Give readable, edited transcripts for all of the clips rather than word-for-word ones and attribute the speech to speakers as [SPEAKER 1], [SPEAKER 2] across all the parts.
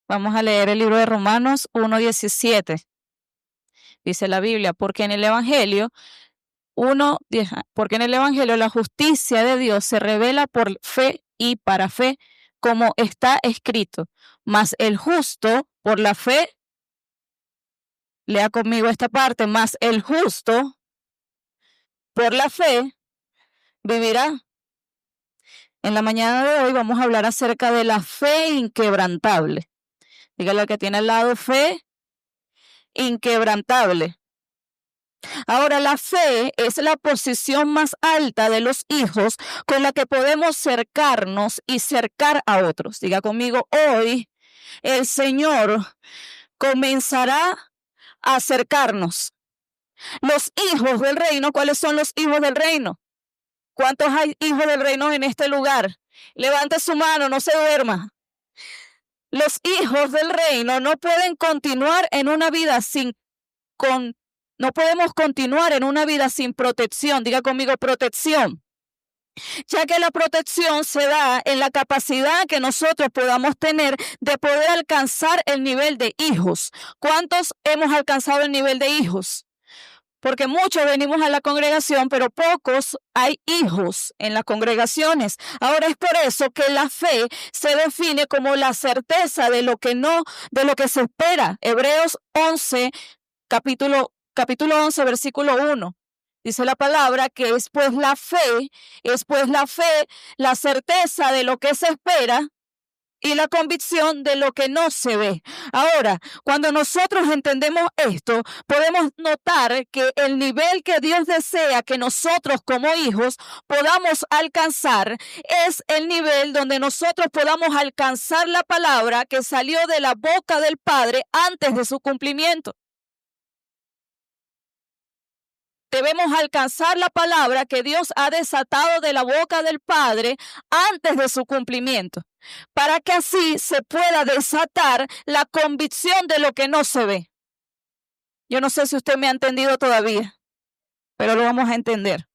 [SPEAKER 1] Vamos a leer el libro de Romanos 1:17. Dice la Biblia, porque en el Evangelio la justicia de Dios se revela por fe y para fe, como está escrito. Mas el justo por la fe, lea conmigo esta parte, mas el justo por la fe vivirá. En la mañana de hoy vamos a hablar acerca de la fe inquebrantable. Dígale al que tiene al lado, fe inquebrantable. Ahora, la fe es la posición más alta de los hijos con la que podemos cercarnos y cercar a otros. Diga conmigo, hoy el Señor comenzará a acercarnos. Los hijos del reino, ¿cuáles son los hijos del reino? ¿Cuántos hay hijos del reino en este lugar? Levante su mano, no se duerma. Los hijos del reino no pueden continuar en una vida no podemos continuar en una vida sin protección. Diga conmigo, protección. Ya que la protección se da en la capacidad que nosotros podamos tener de poder alcanzar el nivel de hijos. ¿Cuántos hemos alcanzado el nivel de hijos? Porque muchos venimos a la congregación, pero pocos hay hijos en las congregaciones. Ahora es por eso que la fe se define como la certeza de lo que se espera. Hebreos 11, capítulo 11, versículo 1. Dice la palabra que es pues la fe, la certeza de lo que se espera y la convicción de lo que no se ve. Ahora, cuando nosotros entendemos esto, podemos notar que el nivel que Dios desea que nosotros como hijos podamos alcanzar es el nivel donde nosotros podamos alcanzar la palabra que salió de la boca del Padre antes de su cumplimiento. Debemos alcanzar la palabra que Dios ha desatado de la boca del Padre antes de su cumplimiento, para que así se pueda desatar la convicción de lo que no se ve. Yo no sé si usted me ha entendido todavía, pero lo vamos a entender.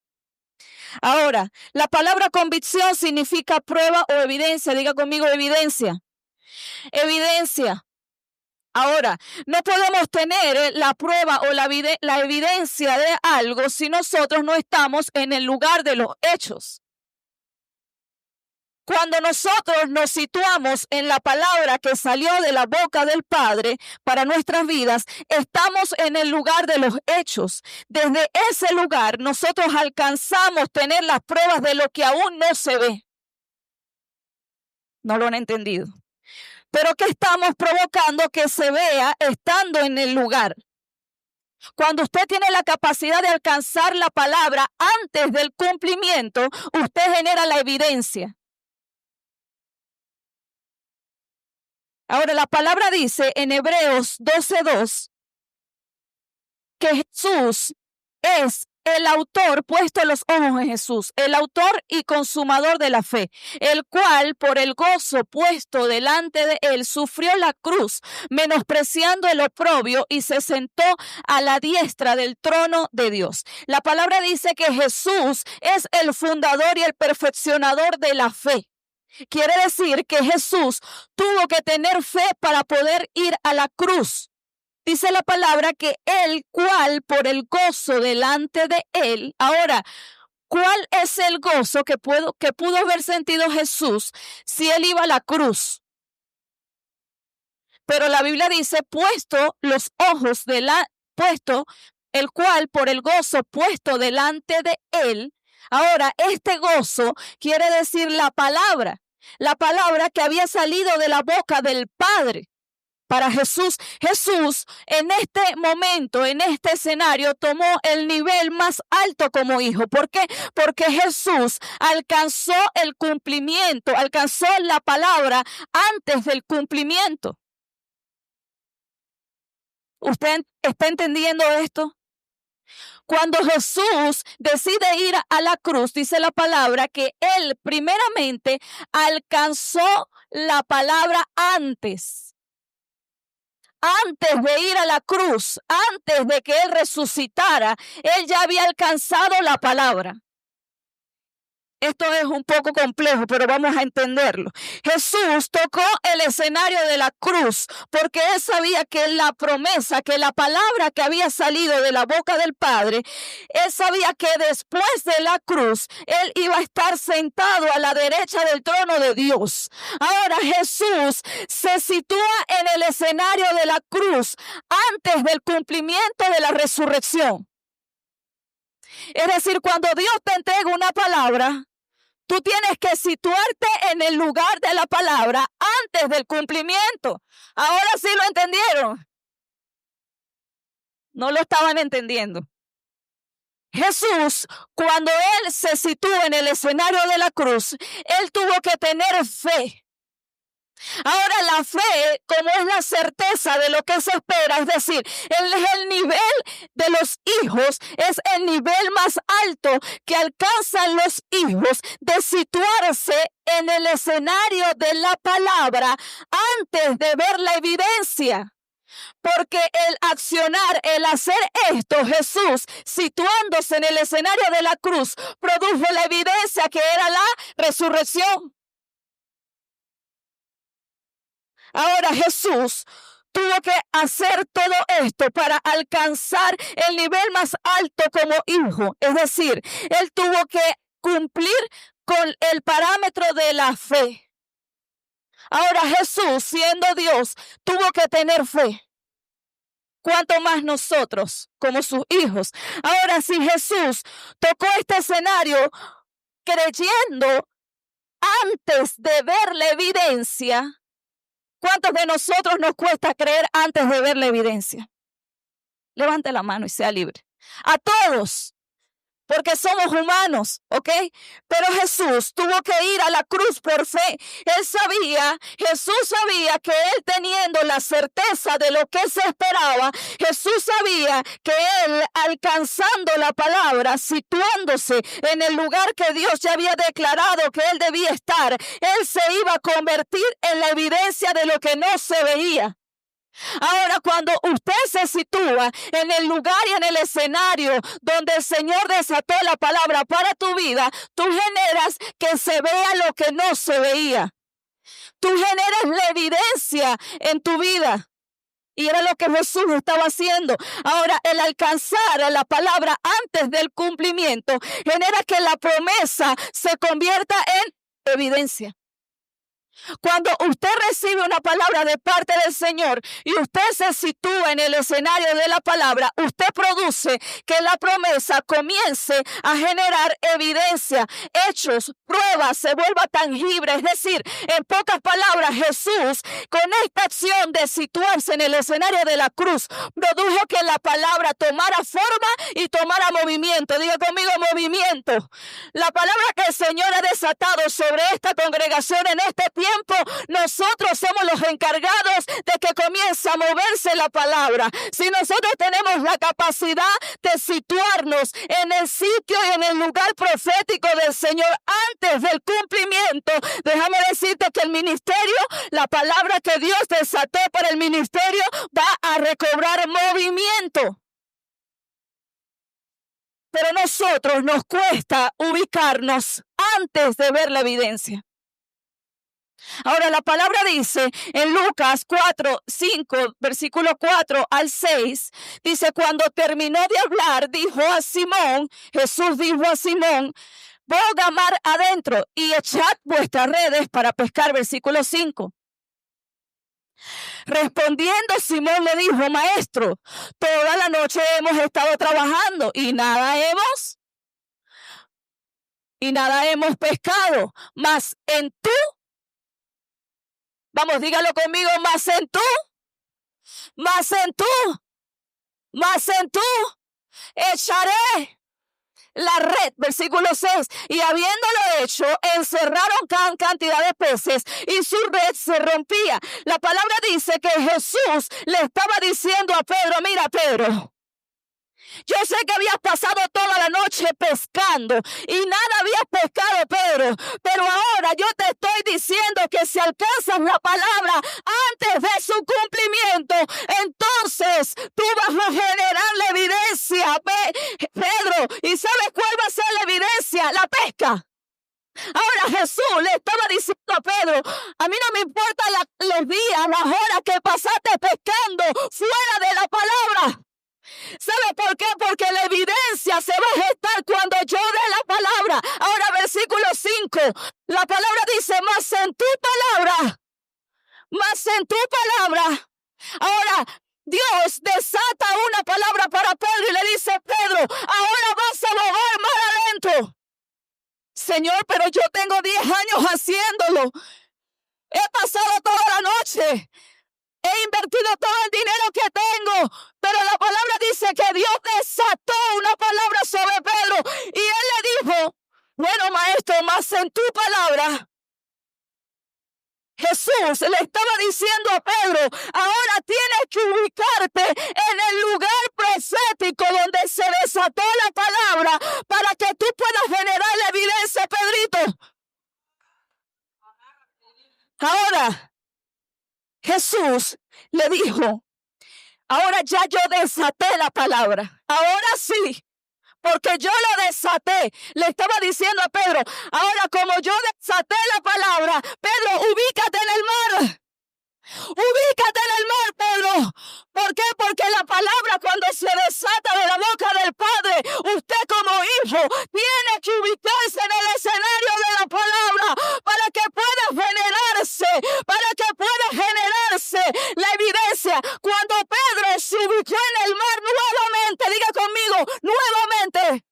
[SPEAKER 1] Ahora, la palabra convicción significa prueba o evidencia. Diga conmigo, evidencia. Evidencia. Ahora, no podemos tener la prueba o la evidencia de algo si nosotros no estamos en el lugar de los hechos. Cuando nosotros nos situamos en la palabra que salió de la boca del Padre para nuestras vidas, estamos en el lugar de los hechos. Desde ese lugar nosotros alcanzamos tener las pruebas de lo que aún no se ve. No lo han entendido. Pero ¿qué estamos provocando que se vea estando en el lugar? Cuando usted tiene la capacidad de alcanzar la palabra antes del cumplimiento, usted genera la evidencia. Ahora, la palabra dice en Hebreos 12:2 que Jesús es el autor, puesto los ojos en Jesús, el autor y consumador de la fe, el cual por el gozo puesto delante de él sufrió la cruz, menospreciando el oprobio y se sentó a la diestra del trono de Dios. La palabra dice que Jesús es el fundador y el perfeccionador de la fe. Quiere decir que Jesús tuvo que tener fe para poder ir a la cruz. Dice la palabra que el cual por el gozo delante de él. Ahora, ¿cuál es el gozo que pudo haber sentido Jesús si él iba a la cruz? Pero la Biblia dice, el cual por el gozo puesto delante de él. Ahora, este gozo quiere decir la palabra que había salido de la boca del Padre. Para Jesús en este momento, en este escenario, tomó el nivel más alto como hijo. ¿Por qué? Porque Jesús alcanzó el cumplimiento, alcanzó la palabra antes del cumplimiento. ¿Usted está entendiendo esto? Cuando Jesús decide ir a la cruz, dice la palabra que él primeramente alcanzó la palabra antes de ir a la cruz, antes de que él resucitara, él ya había alcanzado la palabra. Esto es un poco complejo, pero vamos a entenderlo. Jesús tocó el escenario de la cruz porque él sabía que la promesa, que la palabra que había salido de la boca del Padre, él sabía que después de la cruz, él iba a estar sentado a la derecha del trono de Dios. Ahora Jesús se sitúa en el escenario de la cruz antes del cumplimiento de la resurrección. Es decir, cuando Dios te entrega una palabra, tú tienes que situarte en el lugar de la palabra antes del cumplimiento. Ahora sí lo entendieron. No lo estaban entendiendo. Jesús, cuando él se sitúa en el escenario de la cruz, él tuvo que tener fe. Ahora la fe, como es la certeza de lo que se espera, es decir, él es el nivel de los hijos, es el nivel más alto que alcanzan los hijos de situarse en el escenario de la palabra antes de ver la evidencia. Porque el accionar, el hacer esto, Jesús, situándose en el escenario de la cruz, produjo la evidencia que era la resurrección. Ahora Jesús tuvo que hacer todo esto para alcanzar el nivel más alto como hijo. Es decir, él tuvo que cumplir con el parámetro de la fe. Ahora Jesús, siendo Dios, tuvo que tener fe. ¿Cuánto más nosotros como sus hijos? Ahora, si Jesús tocó este escenario creyendo antes de ver la evidencia, ¿cuántos de nosotros nos cuesta creer antes de ver la evidencia? Levante la mano y sea libre. A todos. Porque somos humanos, ¿ok? Pero Jesús tuvo que ir a la cruz por fe. Jesús sabía que él teniendo la certeza de lo que se esperaba, Jesús sabía que él alcanzando la palabra, situándose en el lugar que Dios ya había declarado que él debía estar, él se iba a convertir en la evidencia de lo que no se veía. Ahora, cuando usted se sitúa en el lugar y en el escenario donde el Señor desató la palabra para tu vida, tú generas que se vea lo que no se veía. Tú generas la evidencia en tu vida. Y era lo que Jesús estaba haciendo. Ahora, el alcanzar a la palabra antes del cumplimiento genera que la promesa se convierta en evidencia. Cuando usted recibe una palabra de parte del Señor y usted se sitúa en el escenario de la palabra, usted produce que la promesa comience a generar evidencia, hechos, pruebas, se vuelva tangible. Es decir, en pocas palabras, Jesús, con esta acción de situarse en el escenario de la cruz, produjo que la palabra tomara forma y tomara movimiento. Diga conmigo, movimiento. La palabra que el Señor ha desatado sobre esta congregación en este tiempo, nosotros somos los encargados de que comience a moverse la palabra. Si nosotros tenemos la capacidad de situarnos en el sitio y en el lugar profético del Señor antes del cumplimiento, déjame decirte que el ministerio, la palabra que Dios desató para el ministerio, va a recobrar movimiento. Pero a nosotros nos cuesta ubicarnos antes de ver la evidencia. Ahora la palabra dice en Lucas 4:5, versículo 4 al 6, dice: cuando terminó de hablar, Jesús dijo a Simón, boga mar adentro y echad vuestras redes para pescar. Versículo 5. Respondiendo Simón le dijo: maestro, toda la noche hemos estado trabajando y nada hemos pescado, mas en tú, vamos, dígalo conmigo, más en tú, echaré la red. Versículo 6, y habiéndolo hecho, encerraron gran cantidad de peces y su red se rompía. La palabra dice que Jesús le estaba diciendo a Pedro: mira, Pedro, yo sé que habías pasado toda la noche pescando y nada habías pescado, Pedro, pero ahora yo te estoy diciendo que si alcanzas la palabra antes de su cumplimiento, entonces tú vas a generar la evidencia, Pedro. ¿Y sabes cuál va a ser la evidencia? La pesca. Ahora Jesús le estaba diciendo a Pedro, a mí no me importan los días, las horas que pasaste pescando fuera de la palabra. ¿Sabe por qué? Porque la evidencia se va a gestar cuando yo dé la palabra. Ahora versículo 5, la palabra dice, más en tu palabra. Ahora Dios desata una palabra para Pedro y le dice, Pedro, ahora vas a mover mar adentro. Señor, pero yo tengo 10 años haciéndolo. He pasado toda la noche. He invertido todo el dinero que tengo. Pero la palabra dice que Dios desató una palabra sobre Pedro. Y él le dijo, bueno, maestro, más en tu palabra. Jesús le estaba diciendo a Pedro, ahora tienes que ubicarte en el lugar profético donde se desató la palabra para que tú puedas generar la evidencia, Pedrito. Ahora, Jesús le dijo, ahora ya yo desaté la palabra. Ahora sí. Porque yo lo desaté. Le estaba diciendo a Pedro, ahora como yo desaté la palabra, Pedro, ubícate en el mar. Ubícate en el mar, Pedro. ¿Por qué? Porque la palabra cuando se desata de la boca del Padre, usted como hijo tiene que ubicarse en el escenario de la palabra para que pueda generarse la evidencia. Cuando Pedro se ubicó en el mar nuevamente, diga conmigo, nuevamente.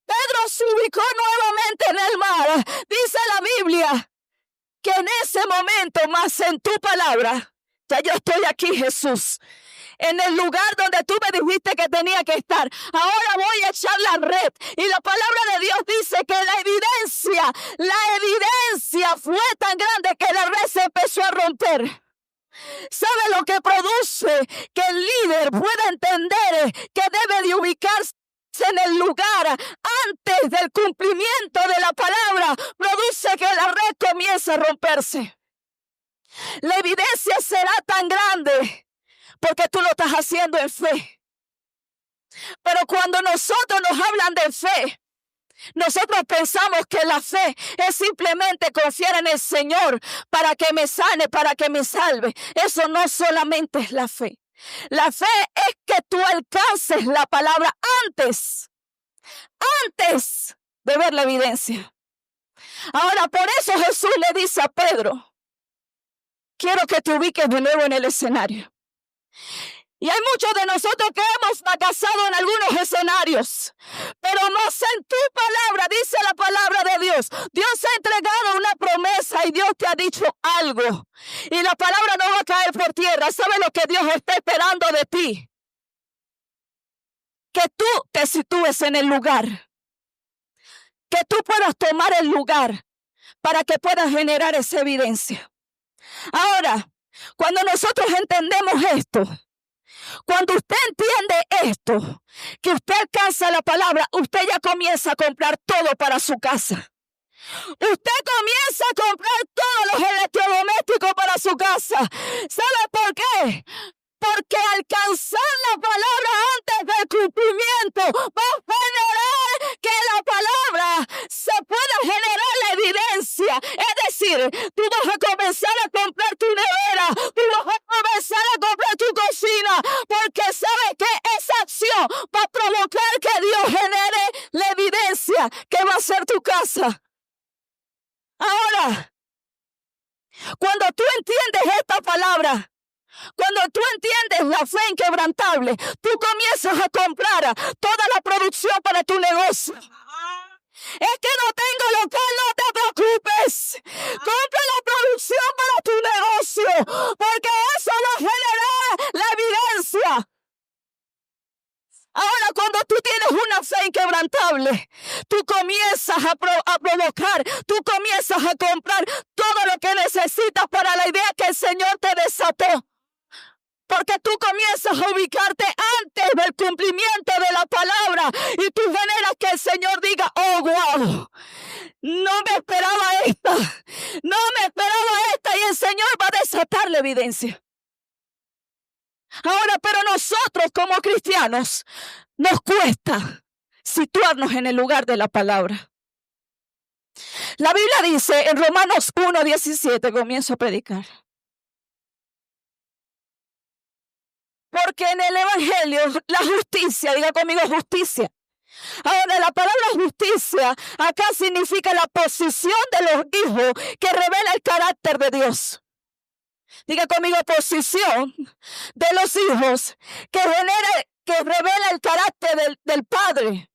[SPEAKER 1] Pedro se ubicó nuevamente en el mar. Dice la Biblia que en ese momento, más en tu palabra, ya yo estoy aquí, Jesús, en el lugar donde tú me dijiste que tenía que estar. Ahora voy a echar la red. Y la palabra de Dios dice que la evidencia fue tan grande que la red se empezó a romper. ¿Sabe lo que produce que el líder pueda entender que debe de ubicarse en el lugar antes del cumplimiento de la palabra? Produce que la red comience a romperse. La evidencia será tan grande porque tú lo estás haciendo en fe. Pero cuando nosotros nos hablan de fe, nosotros pensamos que la fe es simplemente confiar en el Señor para que me sane, para que me salve. Eso no solamente es la fe. La fe es que tú alcances la palabra antes de ver la evidencia. Ahora, por eso Jesús le dice a Pedro, quiero que te ubiques de nuevo en el escenario. Y hay muchos de nosotros que hemos fracasado en algunos escenarios, pero más en tu palabra, dice la palabra de Dios. Dios ha entregado una promesa y Dios te ha dicho algo. Y la palabra no va a caer por tierra. ¿Sabe lo que Dios está esperando de ti? Que tú te sitúes en el lugar. Que tú puedas tomar el lugar para que puedas generar esa evidencia. Ahora, cuando nosotros entendemos esto, cuando usted entiende esto, que usted alcanza la palabra, usted ya comienza a comprar todo para su casa. Usted comienza a comprar todos los electrodomésticos para su casa. ¿Sabe por qué? Porque alcanzar la palabra antes del cumplimiento va a generar que la palabra se pueda generar la evidencia. Es decir, tú vas a comenzar a comprar tu nevera, tú vas a comenzar a comprar tu cocina, porque sabes que esa acción va a provocar que Dios genere la evidencia que va a ser tu casa. Ahora, cuando tú entiendes esta palabra, cuando tú entiendes la fe inquebrantable, tú comienzas a comprar toda la producción para tu negocio. Es que no tengo local, no te preocupes. Compra la producción para tu negocio, porque eso va a generar la evidencia. Ahora, cuando tú tienes una fe inquebrantable, tú comienzas a provocar, tú comienzas a comprar todo lo que necesitas para la idea que el Señor te desató. Porque tú comienzas a ubicarte antes del cumplimiento de la palabra y tú generas que el Señor diga, oh, wow, no me esperaba esta y el Señor va a desatar la evidencia. Ahora, pero nosotros como cristianos nos cuesta situarnos en el lugar de la palabra. La Biblia dice en Romanos 1:17, comienzo a predicar. Porque en el Evangelio la justicia, diga conmigo justicia. Ahora, la palabra justicia acá significa la posición de los hijos que revela el carácter de Dios. Diga conmigo posición de los hijos que revela el carácter del Padre.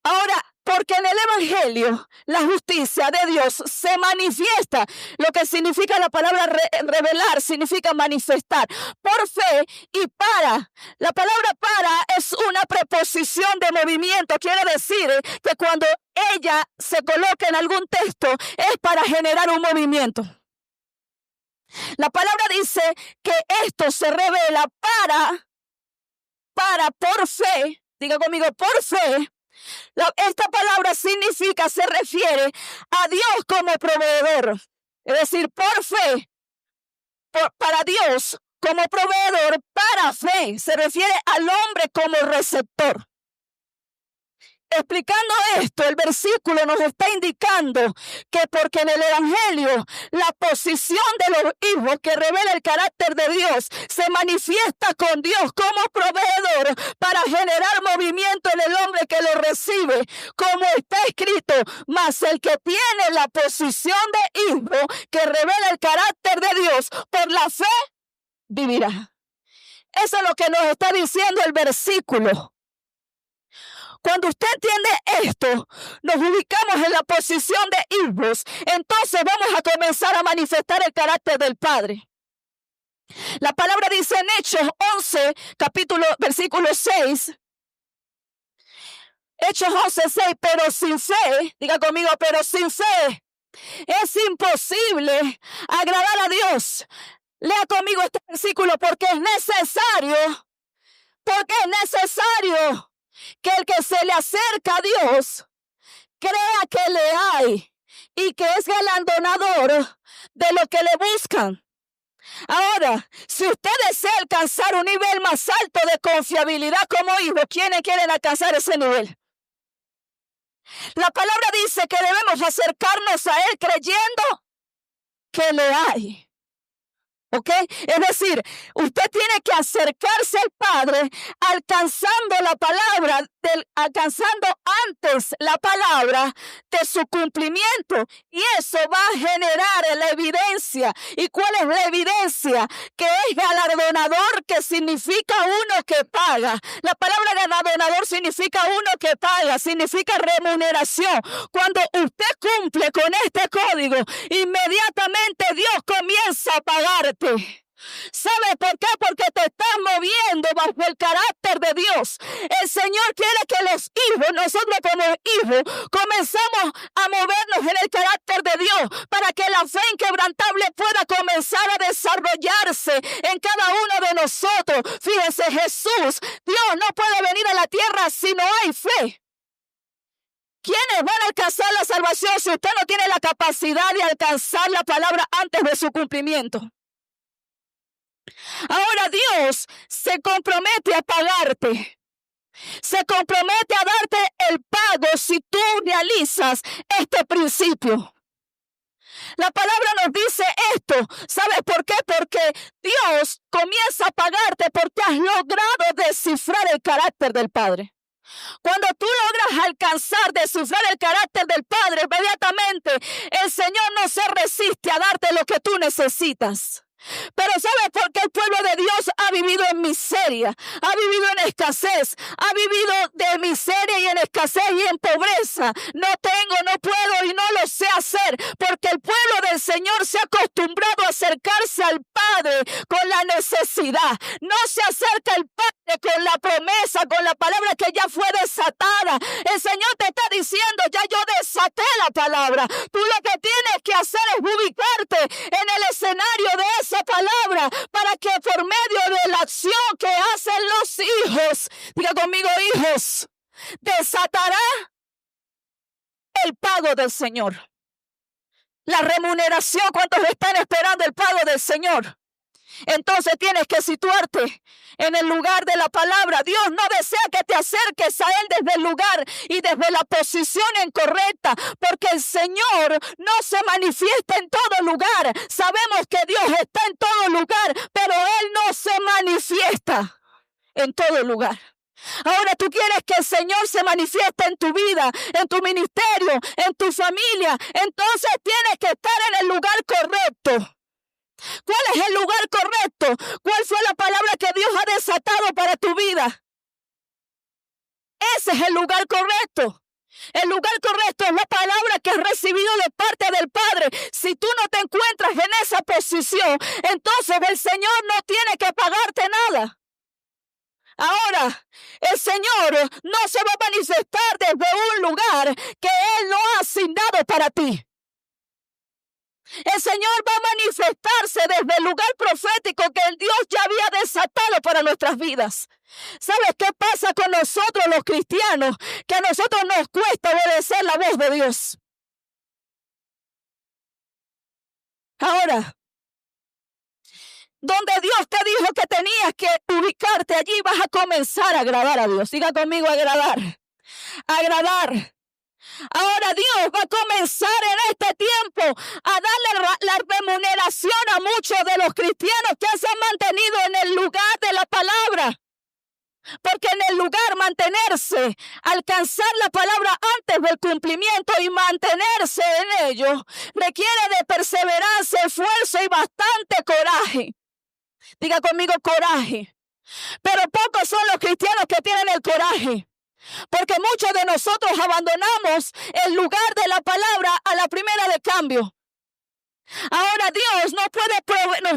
[SPEAKER 1] Ahora, porque en el Evangelio la justicia de Dios se manifiesta. Lo que significa la palabra revelar significa manifestar. Por fe y para. La palabra para es una preposición de movimiento. Quiere decir que cuando ella se coloca en algún texto es para generar un movimiento. La palabra dice que esto se revela por fe. Diga conmigo, por fe. Esta palabra significa, se refiere a Dios como proveedor. Es decir, por fe, para Dios como proveedor, para fe. Se refiere al hombre como receptor. Explicando esto, el versículo nos está indicando que porque en el Evangelio la posición de los hijos que revela el carácter de Dios se manifiesta con Dios como proveedor para generar movimiento en el hombre que lo recibe, como está escrito, mas el que tiene la posición de hijo que revela el carácter de Dios por la fe vivirá. Eso es lo que nos está diciendo el versículo. Cuando usted entiende esto, nos ubicamos en la posición de hijos, entonces vamos a comenzar a manifestar el carácter del Padre. La palabra dice en Hechos 11, versículo 6. Hechos 11:6, pero sin fe, diga conmigo, pero sin fe es imposible agradar a Dios. Lea conmigo este versículo, porque es necesario que el que se le acerca a Dios crea que le hay y que es galardonador de lo que le buscan. Ahora, si usted desea alcanzar un nivel más alto de confiabilidad como hijo, ¿quiénes quieren alcanzar ese nivel? La palabra dice que debemos acercarnos a Él creyendo que le hay. ¿Ok? Es decir, usted tiene que acercarse al Padre alcanzando antes la palabra de su cumplimiento, y eso va a generar la evidencia. ¿Y cuál es la evidencia? Que es galardonador, que significa uno que paga. La palabra galardonador significa uno que paga, significa remuneración. Cuando usted cumple con este código, inmediatamente Dios comienza a pagarte. ¿Sabe por qué? Porque te estás moviendo bajo el carácter de Dios. El Señor quiere que los hijos, nosotros como hijos, comencemos a movernos en el carácter de Dios para que la fe inquebrantable pueda comenzar a desarrollarse en cada uno de nosotros. Fíjese, Jesús, Dios no puede venir a la tierra si no hay fe. ¿Quiénes van a alcanzar la salvación si usted no tiene la capacidad de alcanzar la palabra antes de su cumplimiento? Ahora Dios se compromete a pagarte. Se compromete a darte el pago si tú realizas este principio. La palabra nos dice esto. ¿Sabes por qué? Porque Dios comienza a pagarte porque has logrado descifrar el carácter del Padre. Cuando tú logras alcanzar, descifrar el carácter del Padre, inmediatamente el Señor no se resiste a darte lo que tú necesitas. Pero ¿sabes por qué el pueblo de Dios ha vivido en miseria? Ha vivido en escasez. Ha vivido de miseria y en escasez y en pobreza. No tengo, no puedo y no lo sé hacer. Porque el pueblo del Señor se ha acostumbrado a acercarse al Padre con la necesidad. No se acerca al Padre con la promesa, con la palabra que ya fue desatada. El Señor te está diciendo, ya yo desaté la palabra. Tú lo que tienes que hacer es ubicarte en el escenario de esa palabra para que por medio de la acción que hacen los hijos, diga conmigo hijos, desatará el pago del Señor. La remuneración, ¿cuántos están esperando el pago del Señor? Entonces tienes que situarte en el lugar de la palabra. Dios no desea que te acerques a Él desde el lugar y desde la posición incorrecta, porque el Señor no se manifiesta en todo lugar. Sabemos que Dios está en todo lugar, pero Él no se manifiesta en todo lugar. Ahora tú quieres que el Señor se manifieste en tu vida, en tu ministerio, en tu familia. Entonces tienes que estar en el lugar correcto. ¿Cuál es el lugar correcto? ¿Cuál fue la palabra que Dios ha desatado para tu vida? Ese es el lugar correcto. El lugar correcto es la palabra que has recibido de parte del Padre. Si tú no te encuentras en esa posición, entonces el Señor no tiene que pagarte nada. Ahora, el Señor no se va a manifestar desde un lugar que Él no ha asignado para ti. El Señor va a manifestarse desde el lugar profético que el Dios ya había desatado para nuestras vidas. ¿Sabes qué pasa con nosotros los cristianos? Que a nosotros nos cuesta obedecer la voz de Dios. Ahora, donde Dios te dijo que tenías que ubicarte, allí vas a comenzar a agradar a Dios. Siga conmigo, agradar. Agradar. Ahora Dios va a comenzar en este tiempo a darle la remuneración a muchos de los cristianos que se han mantenido en el lugar de la palabra. Porque en el lugar mantenerse, alcanzar la palabra antes del cumplimiento y mantenerse en ello, requiere de perseverancia, esfuerzo y bastante coraje. Diga conmigo, coraje. Pero pocos son los cristianos que tienen el coraje. Porque muchos de nosotros abandonamos el lugar de la palabra a la primera de cambio. Ahora Dios nos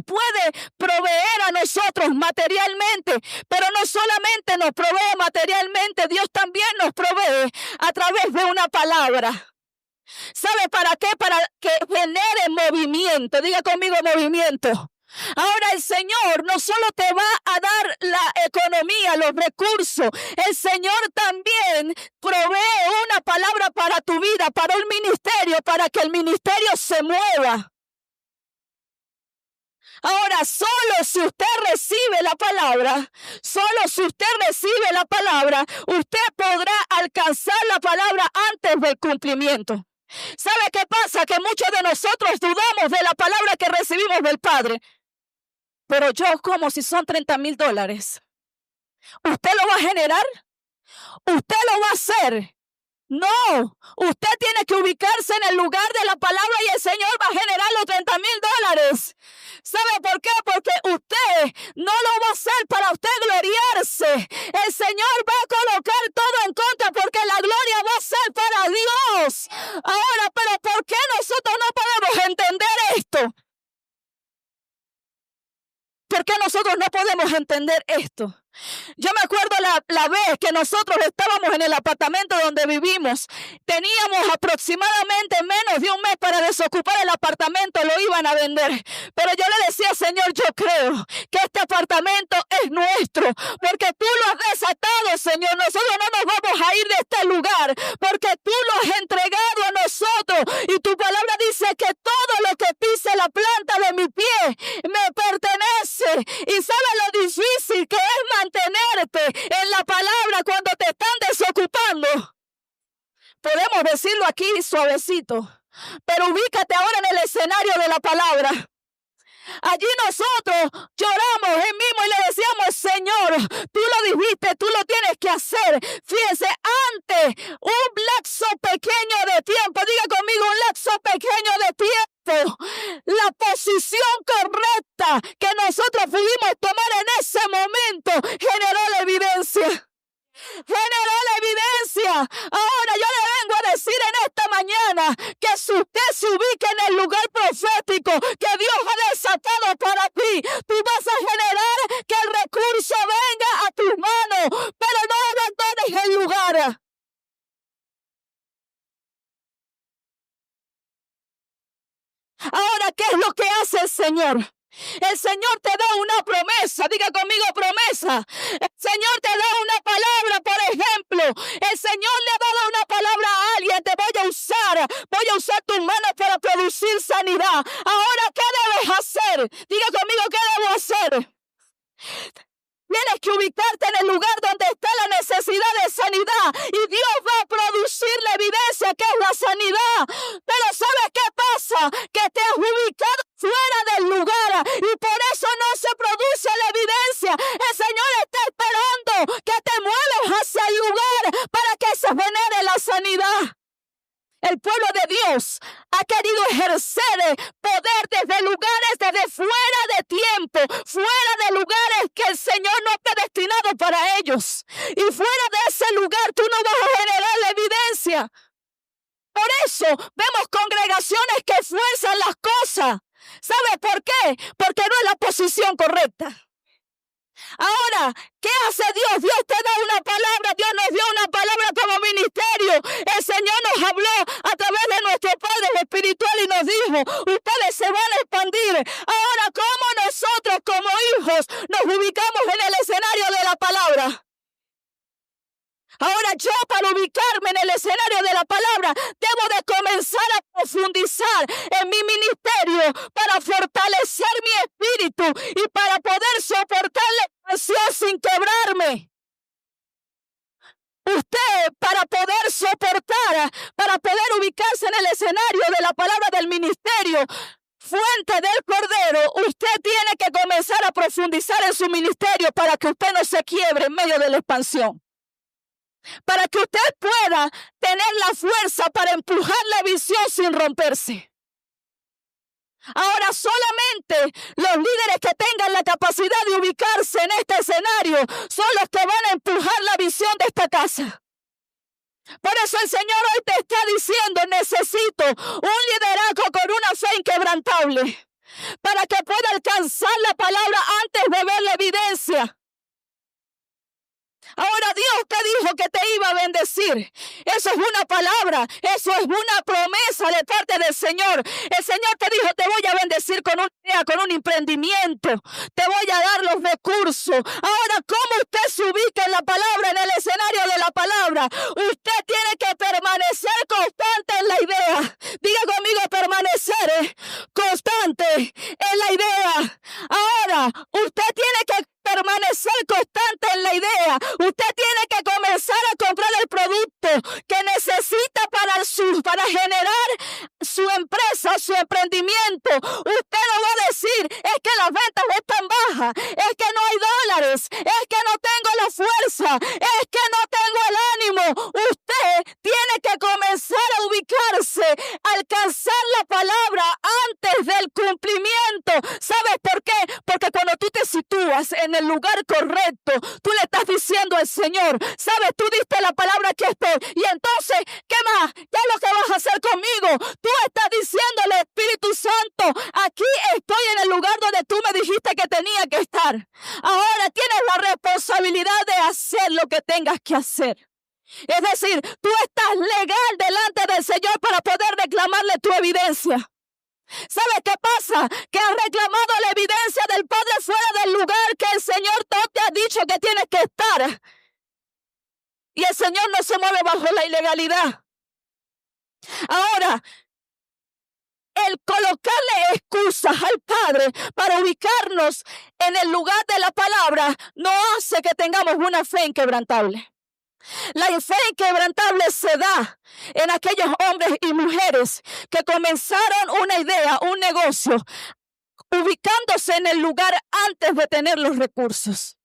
[SPEAKER 1] puede proveer a nosotros materialmente, pero no solamente nos provee materialmente, Dios también nos provee a través de una palabra. ¿Sabe para qué? Para que genere movimiento. Diga conmigo, movimiento. Ahora el Señor no solo te va a dar la economía, los recursos, el Señor también provee una palabra para tu vida, para un ministerio, para que el ministerio se mueva. Ahora, solo si usted recibe la palabra, usted podrá alcanzar la palabra antes del cumplimiento. ¿Sabe qué pasa? Que muchos de nosotros dudamos de la palabra que recibimos del Padre. Pero yo, como si son $30,000. ¿Usted lo va a generar? ¿Usted lo va a hacer? No, usted tiene que ubicarse en el lugar de la palabra y el Señor va a generar los $30,000. ¿Sabe por qué? Porque usted no lo va a hacer para usted gloriarse. El Señor va a colocar todo en contra porque la gloria va a ser para Dios. Ahora, pero ¿por qué nosotros no podemos entender esto? ¿Por qué nosotros no podemos entender esto? Yo me acuerdo la vez que nosotros estábamos en el apartamento donde vivimos. Teníamos aproximadamente menos de un mes para desocupar el apartamento. Lo iban a vender. Pero yo le decía, Señor, yo creo que este apartamento es nuestro. Porque tú lo has desatado, Señor. Nosotros no nos vamos a ir de este lugar. Porque tú lo has entregado a nosotros. Y tu palabra dice que todo lo que pise la planta de mi pie me pertenece. Y sabe lo difícil que es mantenerte en la palabra cuando te están desocupando. Podemos decirlo aquí suavecito, pero ubícate ahora en el escenario de la palabra. Allí nosotros lloramos en mismo y le decíamos, Señor, tú lo dijiste, tú lo tienes que hacer. Fíjense, antes un lapso pequeño de tiempo, diga conmigo, un lapso pequeño de tiempo, la posición correcta que nosotros pudimos tomar en ese momento generó la evidencia. Generó la evidencia. Ahora yo le vengo a decir en esta mañana que si usted se ubica en el lugar profético que Dios ha desatado para ti, tú vas a generar que el recurso venga a tus manos, pero no abandones el lugar. Ahora, ¿qué es lo que hace el Señor? El Señor te da una promesa. Diga conmigo promesa. El Señor te da una palabra, por ejemplo. El Señor le ha dado una palabra a alguien. Te voy a usar. Voy a usar tus manos para producir sanidad. Ahora, ¿qué debes hacer? Diga conmigo, ¿qué debo hacer? Tienes que ubicarte en el lugar donde está la necesidad de sanidad y Dios va a producir la evidencia que es la sanidad. Pero ¿sabes qué pasa? Que te has ubicado fuera del lugar y por eso no se produce la evidencia. El Señor está esperando que te mueves hacia el lugar para que se genere la sanidad. El pueblo de Dios ha querido ejercer poder desde lugares, desde fuera de tiempo, fuera de lugares que el Señor no está destinado para ellos. Y fuera de ese lugar tú no vas a generar la evidencia. Por eso vemos congregaciones que fuerzan las cosas. ¿Sabes por qué? Porque no es la posición correcta. Ahora, ¿qué hace Dios? Dios te da una palabra, Dios nos dio una palabra como ministerio. El Señor nos habló a través de nuestro Padre espiritual y nos dijo, ustedes se van a expandir. Ahora, ¿cómo nosotros como hijos nos ubicamos en el escenario de la palabra? Ahora yo, para ubicarme en el escenario de la palabra, debo de comenzar a profundizar en mi ministerio para fortalecer mi espíritu y para poder soportar la expansión sin quebrarme. Usted, para poder soportar, para poder ubicarse en el escenario de la palabra del ministerio, fuente del Cordero, usted tiene que comenzar a profundizar en su ministerio para que usted no se quiebre en medio de la expansión. Para que usted pueda tener la fuerza para empujar la visión sin romperse. Ahora solamente los líderes que tengan la capacidad de ubicarse en este escenario son los que van a empujar la visión de esta casa. Por eso el Señor hoy te está diciendo, necesito un liderazgo con una fe inquebrantable para que pueda alcanzar la palabra antes de ver la evidencia. Ahora Dios te dijo que te iba a bendecir. Eso es una palabra, eso es una promesa de parte del Señor. El Señor te dijo, te voy a bendecir con una idea, con un emprendimiento. Te voy a dar los recursos. Ahora, ¿cómo usted se ubica en la palabra, en el escenario de la palabra? Usted tiene que permanecer constante en la idea. Diga conmigo, permanecer constante en la idea. Ahora, usted tiene que permanecer constante en la idea. Usted tiene que comenzar a comprar el producto que necesita para generar su empresa, su emprendimiento. Usted no va a decir, es que las ventas están bajas, es que no hay dólares, es que no tengo la fuerza, es que no tengo el ánimo. Usted tiene que comenzar a ubicarse, alcanzar la palabra antes del cumplimiento. ¿Sabes por qué? Porque cuando tú te sitúas en el lugar correcto, tú le estás diciendo al Señor, ¿sabes? Tú diste la palabra que estoy. Y entonces, ¿qué más? ¿Qué es lo que vas a hacer conmigo? Tú estás diciéndole, Espíritu Santo, aquí estoy en el lugar donde tú me dijiste que tenía que estar. Ahora tienes la responsabilidad de hacer lo que tengas que hacer. Es decir, tú estás legal delante del Señor para poder reclamarle tu evidencia. ¿Sabes qué pasa? Que has reclamado la evidencia del Padre fuera del lugar que el Señor te ha dicho que tienes que estar. Y el Señor no se mueve bajo la ilegalidad. Ahora, el colocarle excusas al Padre para ubicarnos en el lugar de la palabra no hace que tengamos una fe inquebrantable. La fe inquebrantable se da en aquellos hombres y mujeres que comenzaron una idea, un negocio, ubicándose en el lugar antes de tener los recursos.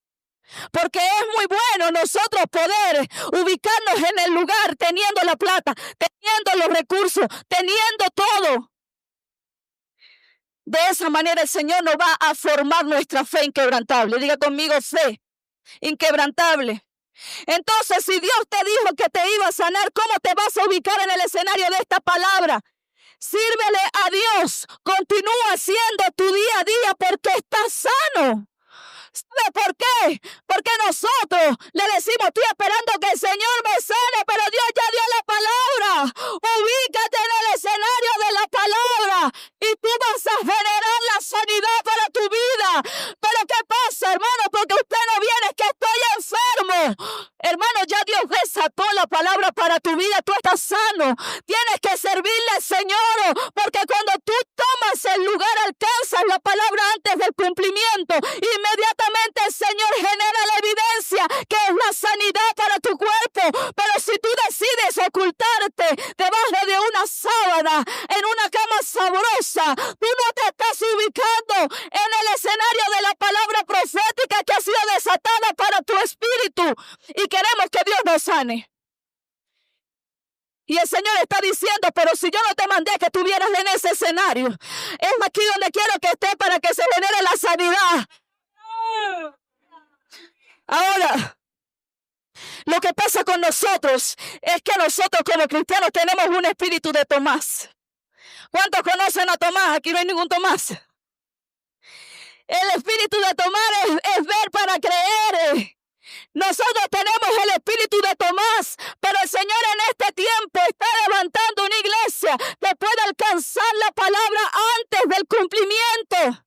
[SPEAKER 1] Porque es muy bueno nosotros poder ubicarnos en el lugar teniendo la plata, teniendo los recursos, teniendo todo. De esa manera el Señor nos va a formar nuestra fe inquebrantable. Diga conmigo, fe inquebrantable. Entonces, si Dios te dijo que te iba a sanar, ¿cómo te vas a ubicar en el escenario de esta palabra? Sírvele a Dios. Continúa haciendo tu día a día porque estás sano. ¿Sabe por qué? Porque nosotros le decimos, estoy esperando que el Señor me sane, pero Dios ya dio la palabra. Ubícate en el escenario de la palabra y tú vas a generar la sanidad para tu Pero ¿qué pasa, hermano? Porque usted no viene, es que estoy enfermo. Hermano, ya Dios desató la palabra para tu vida. Tú estás sano. Tienes que servirle al Señor. Porque cuando tú tomas el lugar, alcanzas la palabra antes del cumplimiento. Inmediatamente el Señor genera la evidencia que es la sanidad para tu cuerpo. Pero si tú decides ocultarte debajo de una sábana, en una cama sabrosa, tú no te estás ubicando en el escenario de la palabra profética que ha sido desatada para tu espíritu. Y queremos que Dios nos sane. Y el Señor está diciendo, pero si yo no te mandé que estuvieras en ese escenario, es aquí donde quiero que estés para que se genere la sanidad. Ahora, lo que pasa con nosotros es que nosotros como cristianos tenemos un espíritu de Tomás. ¿Cuántos conocen a Tomás? Aquí no hay ningún Tomás. El espíritu de Tomás es ver para creer. Nosotros tenemos el espíritu de Tomás, pero el Señor en este tiempo está levantando una iglesia que pueda alcanzar la palabra antes del cumplimiento,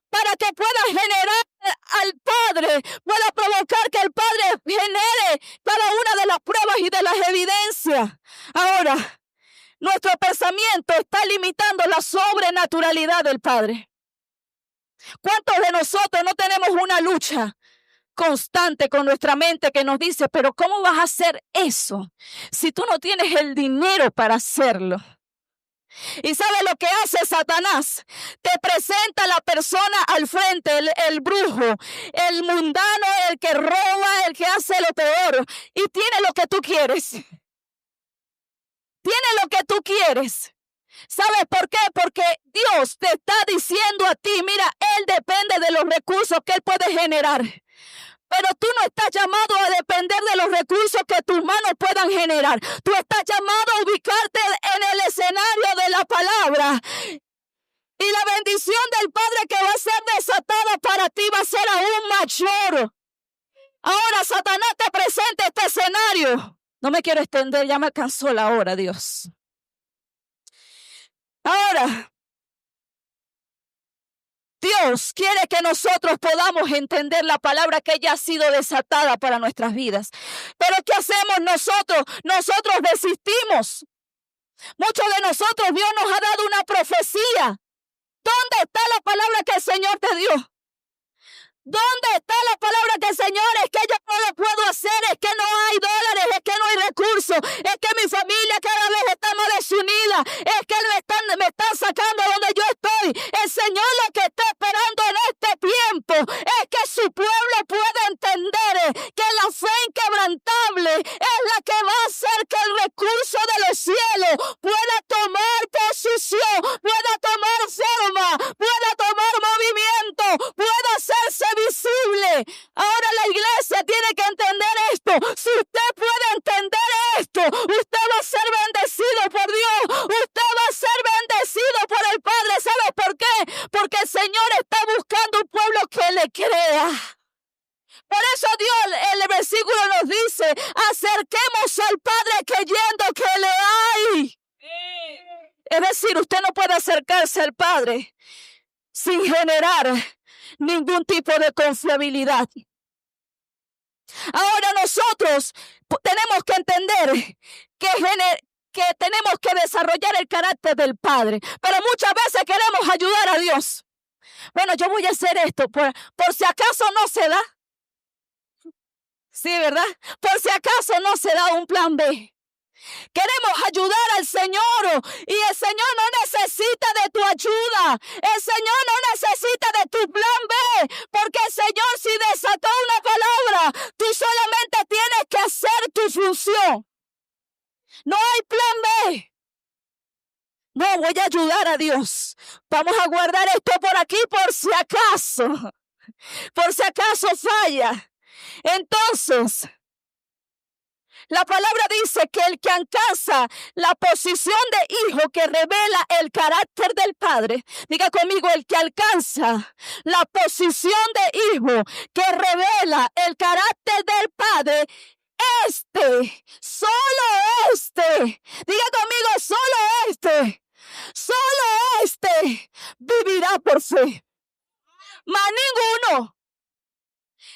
[SPEAKER 1] para que pueda generar al Padre, pueda provocar que el Padre genere cada una de las pruebas y de las evidencias. Ahora, nuestro pensamiento está limitando la sobrenaturalidad del Padre. ¿Cuántos de nosotros no tenemos una lucha constante con nuestra mente que nos dice, pero ¿cómo vas a hacer eso si tú no tienes el dinero para hacerlo? ¿Y sabes lo que hace Satanás? Te presenta a la persona al frente, el brujo, el mundano, el que roba, el que hace lo peor, y tiene lo que tú quieres. Tiene lo que tú quieres. ¿Sabes por qué? Porque Dios te está diciendo a ti, mira, Él depende de los recursos que Él puede generar. Pero tú no estás llamado a depender de los recursos que tus manos puedan generar. Tú estás llamado a ubicarte en el escenario de la palabra. Y la bendición del Padre que va a ser desatada para ti va a ser aún mayor. Ahora Satanás te presenta este escenario. No me quiero extender, ya me alcanzó la hora, Dios. Ahora, Dios quiere que nosotros podamos entender la palabra que ya ha sido desatada para nuestras vidas. Pero ¿qué hacemos nosotros? Nosotros desistimos. Muchos de nosotros, Dios nos ha dado una profecía. ¿Dónde está la palabra que el Señor te dio? ¿Dónde está la palabra que el Señor es que yo no lo puedo hacer? Es que no hay dólares, es que no hay recursos, es que mi familia cada vez está más desunida, es que me están sacando donde yo estoy. El Señor lo que está esperando en este tiempo es que su pueblo pueda entender que la fe inquebrantable es la que va a hacer que el recurso de los cielos pueda tomar posición, pueda tomar forma, pueda tomar movimiento, pueda hacerse visible. Ahora la iglesia tiene que entender esto. Si usted puede entender esto, usted va a ser bendecido por Dios. Usted va a ser bendecido por el Padre. ¿Sabe por qué? Porque el Señor está buscando un pueblo que le crea. Por eso Dios, el versículo nos dice, acerquemos al Padre creyendo que le hay. Es decir, usted no puede acercarse al Padre sin generar ningún tipo de confiabilidad. Ahora nosotros tenemos que entender que tenemos que desarrollar el carácter del Padre, pero muchas veces queremos ayudar a Dios. Bueno, yo voy a hacer esto por si acaso no se da. Sí, ¿verdad? Por si acaso no se da un plan B. Queremos ayudar al Señor y el Señor no necesita de tu ayuda. El Señor no necesita de tu plan B, porque el Señor si desató una palabra, tú solamente tienes que hacer tu función. No hay plan B. No, voy a ayudar a Dios. Vamos a guardar esto por aquí por si acaso falla. Entonces, la palabra dice que el que alcanza la posición de hijo que revela el carácter del Padre, diga conmigo, el que alcanza la posición de hijo que revela el carácter del Padre, solo diga conmigo, solo este vivirá por fe. Mas ninguno.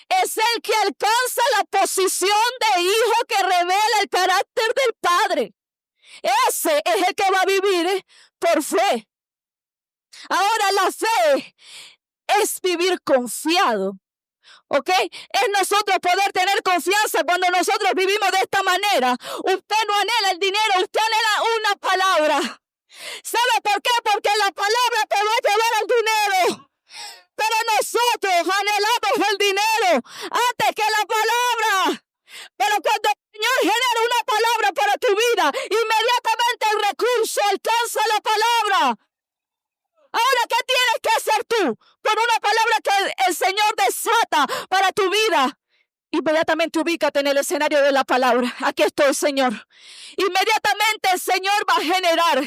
[SPEAKER 1] Es el que alcanza la posición de hijo que revela el carácter del Padre. Ese es el que va a vivir por fe. Ahora la fe es vivir confiado. ¿Ok? Es nosotros poder tener confianza cuando nosotros vivimos de esta manera. Usted no anhela el dinero, usted anhela una palabra. ¿Sabe por qué? Porque la palabra te va a llevar al dinero. Pero nosotros anhelamos el dinero antes que la palabra. Pero cuando el Señor genera una palabra para tu vida, inmediatamente el recurso alcanza la palabra. Ahora, ¿qué tienes que hacer tú por una palabra que el Señor desata para tu vida? Inmediatamente ubícate en el escenario de la palabra. Aquí estoy, Señor. Inmediatamente el Señor va a generar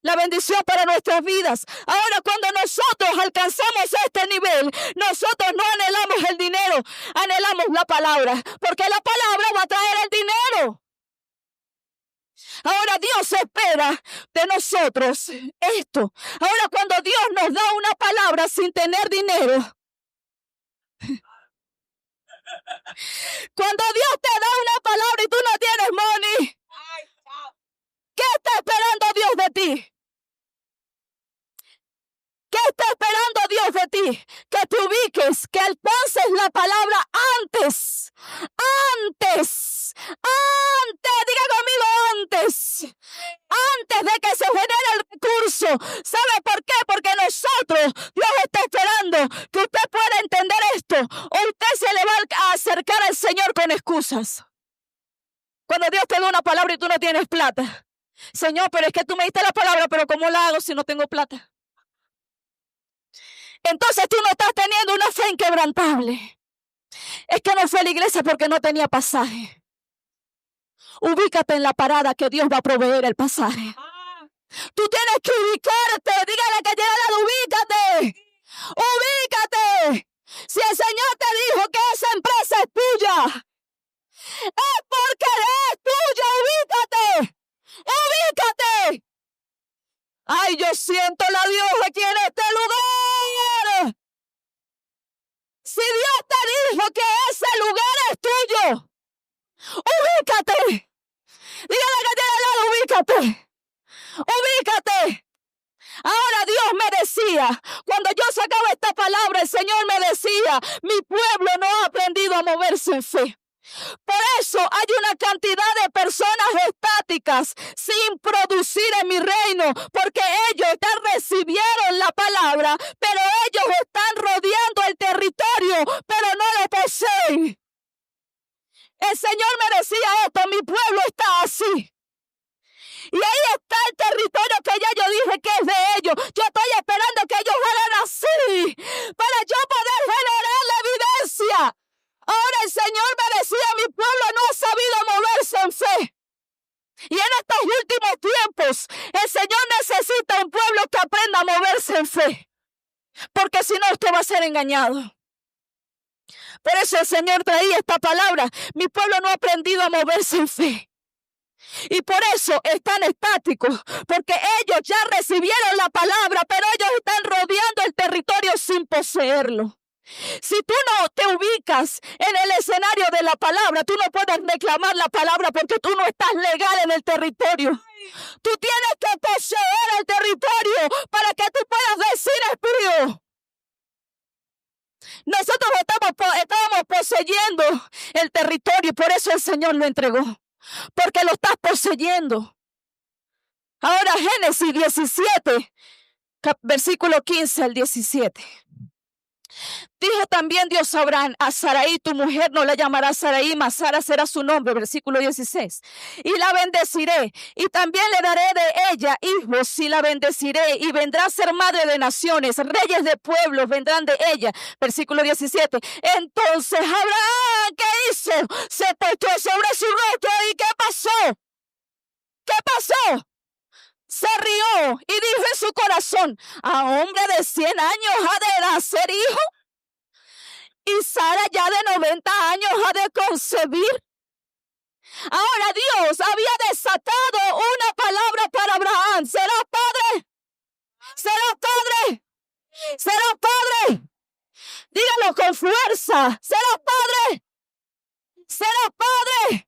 [SPEAKER 1] la bendición para nuestras vidas. Ahora, cuando nosotros alcanzamos este nivel, nosotros no anhelamos el dinero, anhelamos la palabra, porque la palabra va a traer el dinero. Ahora Dios espera de nosotros esto. Ahora, cuando Dios nos da una palabra sin tener dinero, cuando Dios te da una palabra y tú no tienes money, ¿qué está esperando Dios de ti? ¿Qué está esperando Dios de ti? Que te ubiques, que alcances la palabra antes, diga conmigo antes de que se genere el recurso. ¿Sabe por qué? Porque nosotros, Dios está esperando que usted pueda entender esto, o usted se le va a acercar al Señor con excusas. Cuando Dios te da una palabra y tú no tienes plata. Señor, pero es que tú me diste la palabra, pero ¿cómo la hago si no tengo plata? Entonces tú no estás teniendo una fe inquebrantable. Es que no fue a la iglesia porque no tenía pasaje. Ubícate en la parada que Dios va a proveer el pasaje. Tú tienes que ubicarte. Dígale que tiene al lado, ubícate. Ubícate. Si el Señor te dijo que esa empresa es tuya, es porque es tuya. Ubícate. Ubícate. Ay, yo siento la Dios aquí en este lugar. Si Dios te dijo que ese lugar es tuyo, ubícate. Dígale que tiene al lado, ubícate. Ubícate. Ahora Dios me decía, cuando yo sacaba esta palabra, el Señor me decía, mi pueblo no ha aprendido a moverse en fe. Por eso hay una cantidad de personas estáticas sin producir en mi reino, porque ellos recibieron la palabra, pero ellos están rodeando el territorio, pero no lo poseen. El Señor me decía esto, mi pueblo está así. Y ahí está el territorio que ya yo dije que es de ellos. Yo estoy esperando que ellos hagan así para yo poder generar la evidencia. Ahora el Señor me decía, mi pueblo no ha sabido moverse en fe. Y en estos últimos tiempos, el Señor necesita un pueblo que aprenda a moverse en fe. Porque si no, usted va a ser engañado. Por eso el Señor traía esta palabra. Mi pueblo no ha aprendido a moverse en fe. Y por eso están estáticos, porque ellos ya recibieron la palabra, pero ellos están rodeando el territorio sin poseerlo. Si tú no te ubicas en el escenario de la palabra, tú no puedes reclamar la palabra porque tú no estás legal en el territorio. Tú tienes que poseer el territorio para que tú puedas decir espíritu. Nosotros estábamos poseyendo el territorio y por eso el Señor lo entregó. Porque lo estás poseyendo. Ahora Génesis 17, versículo 15 al 17. Dijo también Dios a Abraham, a Sarai tu mujer no la llamarás Sarai, mas Sara será su nombre, versículo 16. Y la bendeciré, y también le daré de ella hijos, y la bendeciré, y vendrá a ser madre de naciones, reyes de pueblos vendrán de ella, versículo 17. Entonces Abraham, ¿qué hizo? Se postró sobre su rostro, ¿y qué pasó? ¿Qué pasó? Se rió y dijo en su corazón, a hombre de 100 años ha de nacer hijo. Y Sara ya de 90 años ha de concebir. Ahora Dios había desatado una palabra para Abraham. ¿Serás padre? ¿Serás padre? ¿Serás padre? Dígalo con fuerza. Serás padre. Serás padre.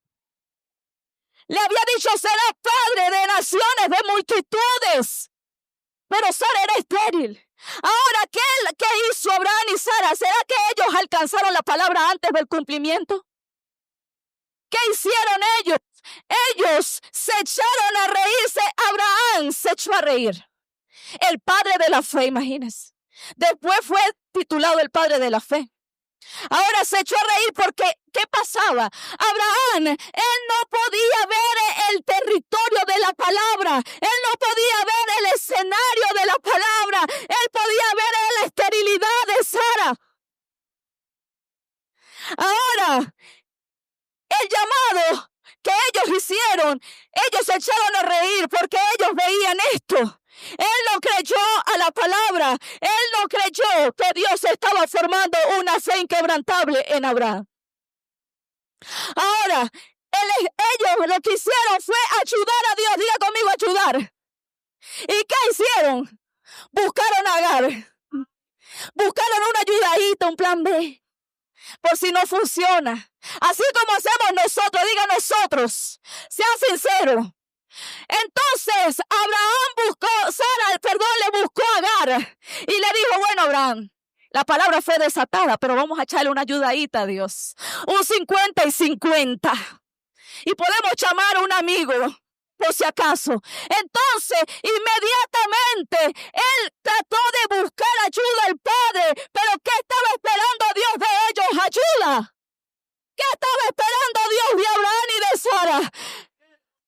[SPEAKER 1] Le había dicho, serás padre de naciones, de multitudes. Pero Sara era estéril. Ahora, ¿qué hizo Abraham y Sara? ¿Será que ellos alcanzaron la palabra antes del cumplimiento? ¿Qué hicieron ellos? Ellos se echaron a reírse. Abraham se echó a reír. El padre de la fe, imagínense. Después fue titulado el padre de la fe. Ahora se echó a reír porque, ¿qué pasaba? Abraham, él no podía ver el territorio de la palabra. Él no podía ver el escenario de la palabra. Él podía ver la esterilidad de Sara. Ahora, el llamado que ellos hicieron, ellos se echaron a reír porque ellos veían esto. Él no creyó a la palabra. Él no creyó que Dios estaba formando una fe inquebrantable en Abraham. Ahora, ellos lo que hicieron fue ayudar a Dios. Diga conmigo, ayudar. ¿Y qué hicieron? Buscaron a Agar. Buscaron una ayudadita, un plan B. Por si no funciona. Así como hacemos nosotros, diga nosotros. Sean sinceros. Entonces Abraham le buscó a Agar y le dijo, bueno, Abraham, la palabra fue desatada, pero vamos a echarle una ayudadita a Dios. Un 50 y 50. Y podemos llamar a un amigo, por si acaso. Entonces, inmediatamente, él trató de buscar ayuda al Padre. Pero ¿qué estaba esperando Dios de ellos? Ayuda. ¿Qué estaba esperando Dios de Abraham y de Sara?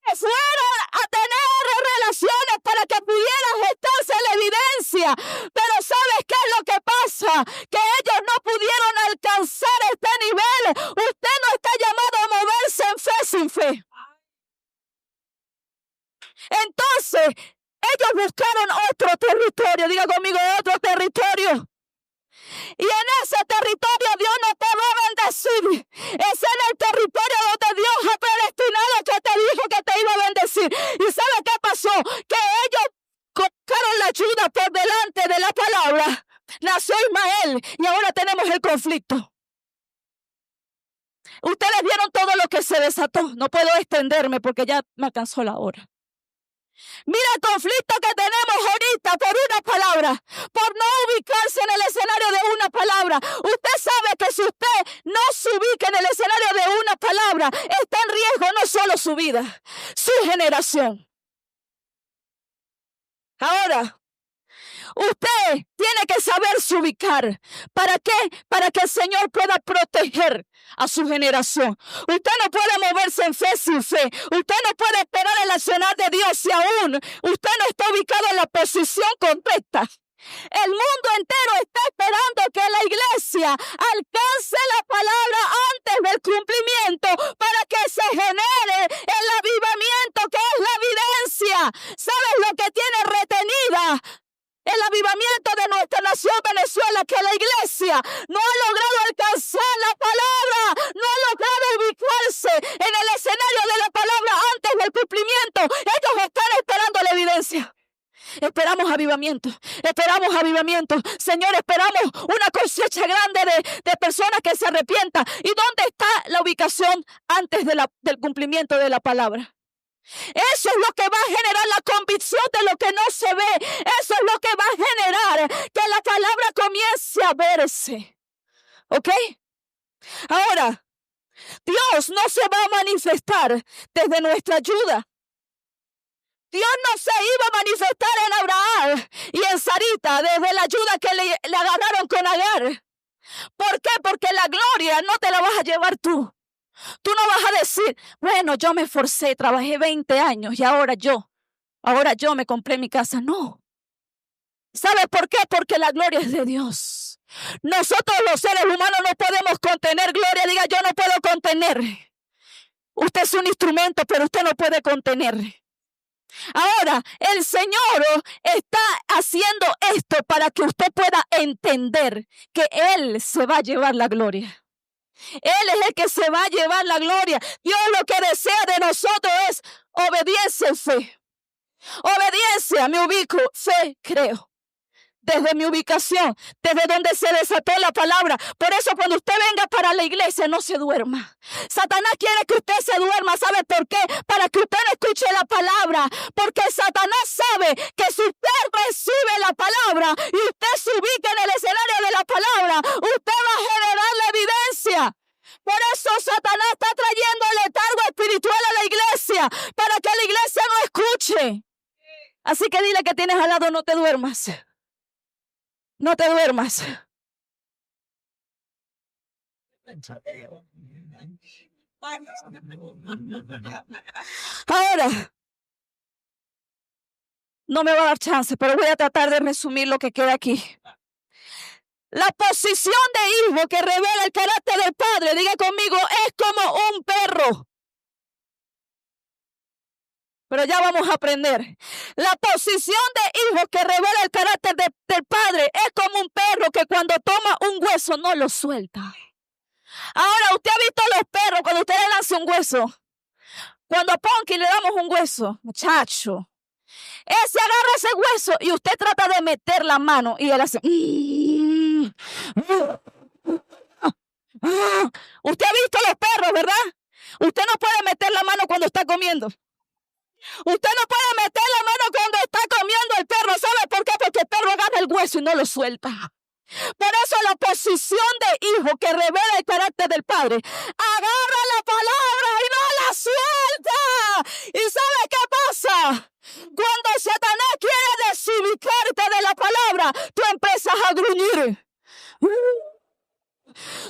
[SPEAKER 1] Que fueron a tener relaciones para que pudiera gestarse la evidencia. Pero ¿sabes qué es lo que pasa? Que ellos no pudieron alcanzar este nivel. Usted no está llamado a moverse en fe sin fe. Entonces, ellos buscaron otro territorio. Diga conmigo, otro territorio. Y en ese territorio Dios no te va a bendecir. Es en el territorio donde Dios ha predestinado que te dijo que te iba a bendecir. ¿Y sabe qué pasó? Que ellos colocaron la ayuda por delante de la palabra. Nació Ismael y ahora tenemos el conflicto. Ustedes vieron todo lo que se desató. No puedo extenderme porque ya me alcanzó la hora. Mira el conflicto que tenemos ahorita por una palabra, por no ubicarse en el escenario de una palabra. Usted sabe que si usted no se ubica en el escenario de una palabra, está en riesgo no solo su vida, su generación. Ahora, usted tiene que saberse ubicar. ¿Para qué? Para que el Señor pueda proteger a su generación. Usted no puede moverse en fe sin fe. Usted no puede esperar el accionar de Dios si aún usted no está ubicado en la posición correcta. El mundo entero está esperando que la iglesia alcance la palabra antes del cumplimiento para que se genere el avivamiento que es la evidencia. ¿Sabes lo que tiene retenida el avivamiento de nuestra nación Venezuela? Que la iglesia no ha logrado alcanzar la palabra, no ha logrado ubicarse en el escenario de la palabra antes del cumplimiento. Ellos están esperando la evidencia. Esperamos avivamiento, esperamos avivamiento. Señor, esperamos una cosecha grande de personas que se arrepientan. ¿Y dónde está la ubicación antes del cumplimiento de la palabra? Eso es lo que va a generar la convicción de lo que no se ve. Eso es lo que va a generar que la palabra comience a verse. ¿Ok? Ahora, Dios no se va a manifestar desde nuestra ayuda. Dios no se iba a manifestar en Abraham y en Sarita desde la ayuda que le agarraron con Agar. ¿Por qué? Porque la gloria no te la vas a llevar tú. Tú no vas a decir, bueno, yo me esforcé, trabajé 20 años y ahora yo me compré mi casa. No. ¿Sabe por qué? Porque la gloria es de Dios. Nosotros los seres humanos no podemos contener gloria. Diga, yo no puedo contener. Usted es un instrumento, pero usted no puede contener. Ahora, el Señor está haciendo esto para que usted pueda entender que Él se va a llevar la gloria. Él es el que se va a llevar la gloria. Dios lo que desea de nosotros es obediencia y fe. Obediencia, me ubico. Fe, creo. desde mi ubicación, desde donde se desató la palabra. Por eso cuando usted venga para la iglesia, no se duerma. Satanás quiere que usted se duerma. ¿Sabe por qué? Para que usted no escuche la palabra. Porque Satanás sabe que si usted recibe la palabra y usted se ubica en el escenario de la palabra, usted va a generar la evidencia. Por eso Satanás está trayendo el letargo espiritual a la iglesia, para que la iglesia no escuche. Así que dile que tienes al lado, no te duermas. No te duermas. Ahora, no me va a dar chance, pero voy a tratar de resumir lo que queda aquí. La posición de hijo que revela el carácter del padre, diga conmigo, es como un perro. Pero ya vamos a aprender. La posición de hijo que revela el carácter del padre es como un perro que cuando toma un hueso no lo suelta. Ahora, usted ha visto los perros cuando usted le lanza un hueso. Cuando a Ponky le damos un hueso, muchacho, él se agarra ese hueso y usted trata de meter la mano y él hace... Usted ha visto los perros, ¿verdad? Usted no puede meter la mano cuando está comiendo. Usted no puede meter la mano cuando está comiendo el perro. ¿Sabe por qué? Porque el perro agarra el hueso y no lo suelta. Por eso la posición de hijo que revela el carácter del padre, agarra la palabra y no la suelta. ¿Y sabe qué pasa? Cuando Satanás quiere desubicarte de la palabra, tú empiezas a gruñir.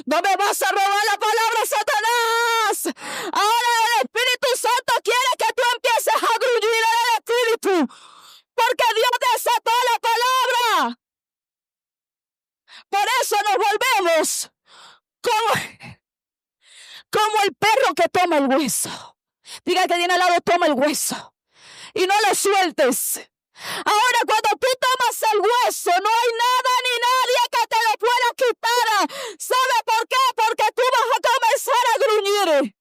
[SPEAKER 1] No me vas a robar la palabra, Satanás. Ahora el Espíritu Santo quiere que tú empieces a gruñir en el Espíritu, porque Dios desató la palabra. Por eso nos volvemos como el perro que toma el hueso. Diga que tiene al lado, toma el hueso y no lo sueltes. Ahora, cuando tú tomas el hueso, no hay nada ni nadie que te lo pueda quitar. ¿Sabe por qué? Porque tú vas a comenzar a gruñir.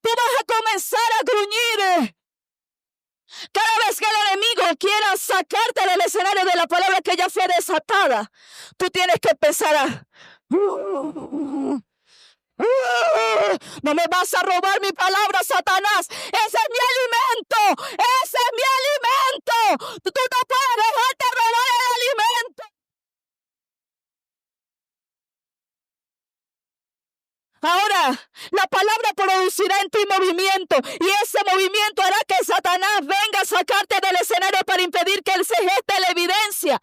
[SPEAKER 1] Tú vas a comenzar a gruñir. Cada vez que el enemigo quiera sacarte del escenario de la palabra que ya fue desatada, tú tienes que empezar a... No me vas a robar mi palabra, Satanás. Ese es mi alimento. Ese es mi alimento. Tú no puedes dejarte robar el alimento. Ahora, la palabra producirá en ti movimiento, y ese movimiento hará que Satanás venga a sacarte del escenario para impedir que él se geste la evidencia.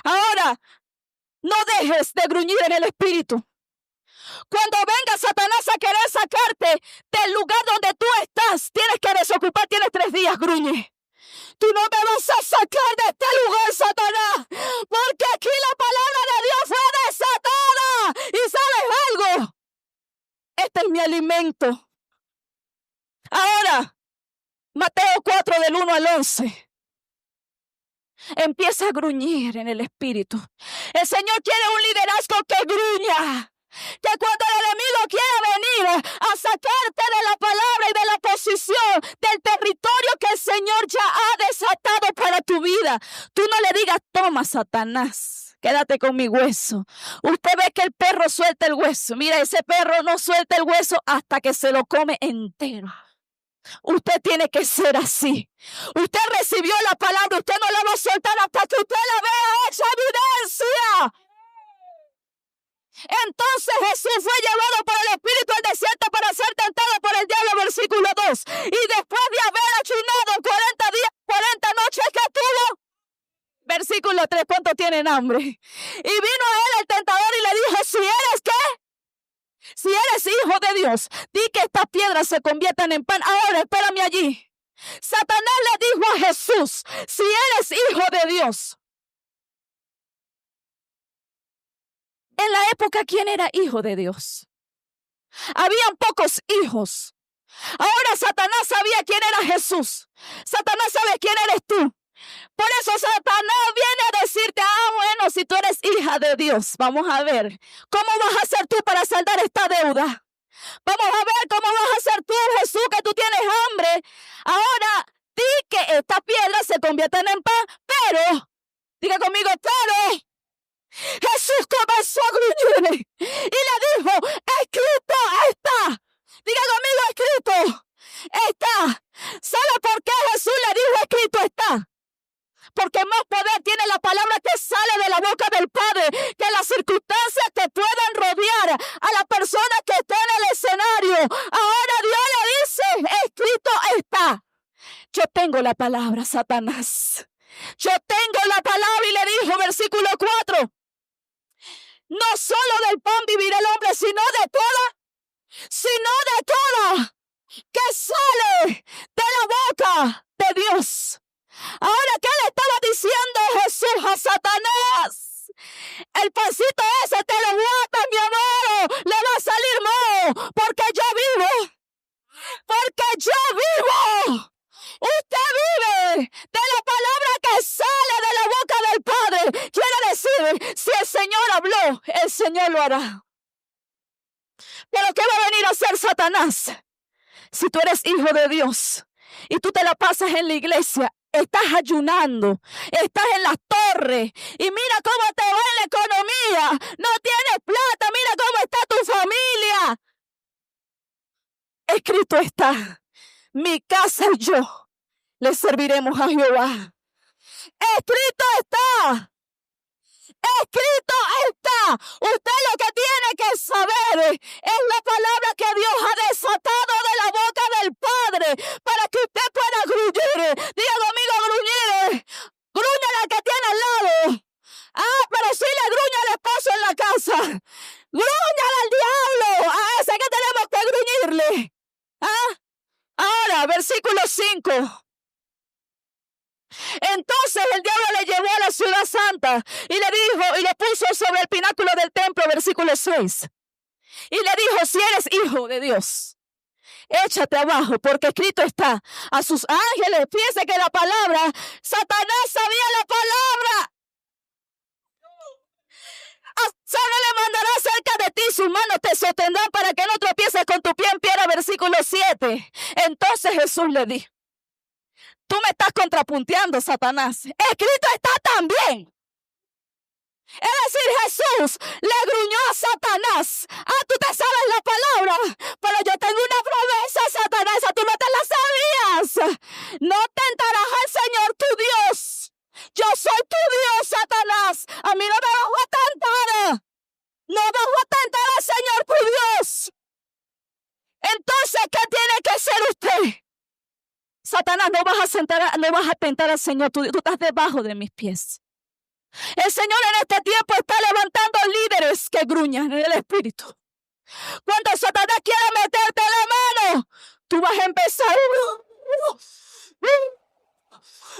[SPEAKER 1] Ahora, no dejes de gruñir en el espíritu. Cuando venga Satanás a querer sacarte del lugar donde tú estás, tienes que desocupar, tienes 3 días, gruñe. Tú no me vas a sacar de este lugar, Satanás, porque aquí la palabra de Dios fue desatada. ¿Y sabes algo? Este es mi alimento. Ahora, Mateo 4 del 1 al 11. Empieza a gruñir en el espíritu. El Señor quiere un liderazgo que gruña. Que cuando el enemigo quiera venir a sacarte de la palabra y de la posición del territorio que el Señor ya ha desatado para tu vida, tú no le digas, toma, Satanás, quédate con mi hueso. Usted ve que el perro suelta el hueso. Mira, ese perro no suelta el hueso hasta que se lo come entero. Usted tiene que ser así. Usted recibió la palabra, usted no la va a soltar hasta que usted la vea hecha evidencia. Entonces Jesús fue llevado por el Espíritu al desierto para ser tentado por el diablo, versículo 2. Y después de haber ayunado 40 días, 40 noches que tuvo, versículo 3, ¿cuántos tienen hambre? Y vino a él el tentador y le dijo, si eres ¿qué? Si eres hijo de Dios, di que estas piedras se conviertan en pan. Ahora, espérame allí. Satanás le dijo a Jesús, si eres hijo de Dios. En la época, ¿quién era hijo de Dios? Habían pocos hijos. Ahora Satanás sabía quién era Jesús. Satanás sabe quién eres tú. Por eso Satanás viene a decirte, bueno, si tú eres hija de Dios, vamos a ver, ¿cómo vas a hacer tú para saldar esta deuda? Vamos a ver cómo vas a hacer tú, Jesús, que tú tienes hambre. Ahora, di que estas piedras se conviertan en pan, pero Diga conmigo, pero Jesús comenzó a gruñir y le dijo, escrito está. Diga conmigo, escrito está. ¿Sabe por qué Jesús le dijo escrito está? Porque más poder tiene la palabra que sale de la boca del Padre que las circunstancias que puedan rodear a la persona que está en el escenario. Ahora Dios le dice, escrito está. Yo tengo la palabra, Satanás. Yo tengo la palabra, y le dijo, versículo 4. No solo del pan vivirá el hombre, sino de toda que sale de la boca de Dios. Ahora, ¿qué le estaba diciendo Jesús a Satanás? El pancito ese te lo botas, mi amor, le va a salir moho, porque yo vivo. Porque yo vivo. Usted vive de la palabra que sale de la boca del Padre. Quiere decir, si el Señor habló, el Señor lo hará. Pero ¿qué va a venir a hacer Satanás? Si tú eres hijo de Dios y tú te la pasas en la iglesia, estás ayunando, estás en las torres y mira cómo te va en la economía, no tienes plata, mira cómo está tu familia. Escrito está, mi casa y yo le serviremos a Jehová. Escrito está. Escrito está. Usted lo que tiene que saber es la palabra que Dios ha desatado de la boca del Padre para que usted pueda gruñir. Diga conmigo, gruñir. Gruña la que tiene al lado. Pero si le gruña al esposo en la casa. Gruña al diablo. A ese que tenemos que gruñirle. Ahora, versículo 5. Entonces el diablo le llevó a la ciudad santa y le dijo, y le puso sobre el pináculo del templo, versículo 6. Y le dijo, si eres hijo de Dios, échate abajo, porque escrito está, a sus ángeles, fíjese que la palabra, Satanás sabía la palabra. Solo le mandará cerca de ti, sus manos te sostendrán para que no tropieces con tu pie en piedra, versículo 7. Entonces Jesús le dijo, tú me estás contrapunteando, Satanás. Escrito está también. Es decir, Jesús le gruñó a Satanás. Tú te sabes la palabra, pero yo tengo una promesa, Satanás, tú no te la sabías. No tentarás al Señor tu Dios. Yo soy tu Dios, Satanás. A mí no me vas a tentar. No vas a tentar al Señor tu Dios. Entonces, ¿qué tiene que hacer usted? Satanás, no vas a tentar al Señor. Tú estás debajo de mis pies. El Señor en este tiempo está levantando líderes que gruñan en el espíritu. Cuando Satanás quiere meterte la mano, tú vas a empezar.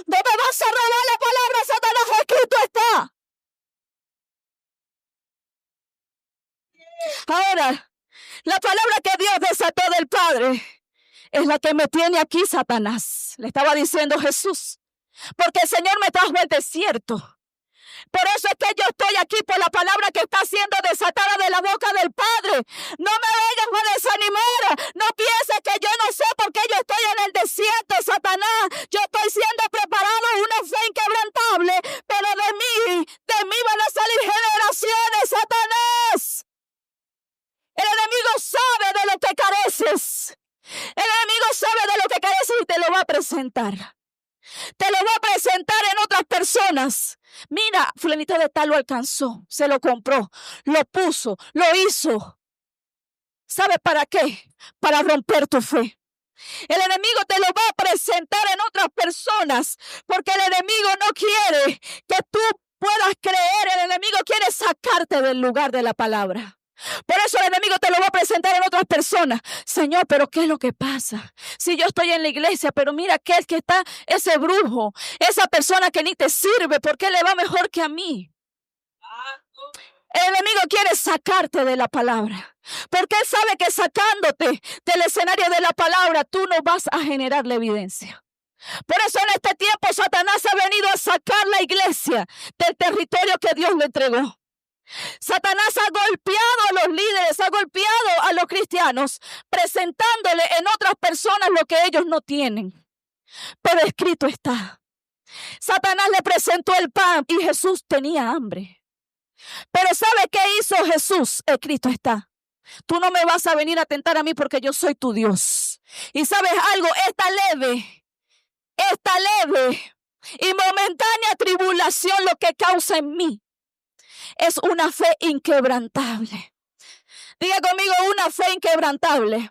[SPEAKER 1] No me vas a robar la palabra, Satanás, escrito está. Ahora, la palabra que Dios desató del Padre es la que me tiene aquí, Satanás. Le estaba diciendo Jesús. Porque el Señor me trajo al desierto. Por eso es que yo estoy aquí, por la palabra que está siendo desatada de la boca del Padre. No me vengan a desanimar. No pienses que yo no sé por qué yo estoy en el desierto, Satanás. Yo estoy siendo preparado una fe inquebrantable. Pero de mí van a salir generaciones, Satanás. El enemigo sabe de lo que careces. El enemigo sabe de lo que careces y te lo va a presentar. Te lo va a presentar en otras personas. Mira, fulanito de tal lo alcanzó, se lo compró, lo puso, lo hizo. ¿Sabe para qué? Para romper tu fe. El enemigo te lo va a presentar en otras personas porque el enemigo no quiere que tú puedas creer. El enemigo quiere sacarte del lugar de la palabra. Por eso el enemigo te lo va a presentar en otras personas. Señor, pero ¿qué es lo que pasa? Si yo estoy en la iglesia, pero mira aquel que está, ese brujo, esa persona que ni te sirve, ¿por qué le va mejor que a mí? El enemigo quiere sacarte de la palabra, porque él sabe que sacándote del escenario de la palabra, tú no vas a generar la evidencia. Por eso en este tiempo Satanás ha venido a sacar la iglesia del territorio que Dios le entregó. Satanás ha golpeado a los líderes, ha golpeado a los cristianos, presentándole en otras personas lo que ellos no tienen. Pero escrito está. Satanás le presentó el pan y Jesús tenía hambre. Pero ¿sabe qué hizo Jesús? Escrito está: tú no me vas a venir a tentar a mí porque yo soy tu Dios. Y ¿sabes algo? Esta leve y momentánea tribulación lo que causa en mí es una fe inquebrantable. Diga conmigo, una fe inquebrantable.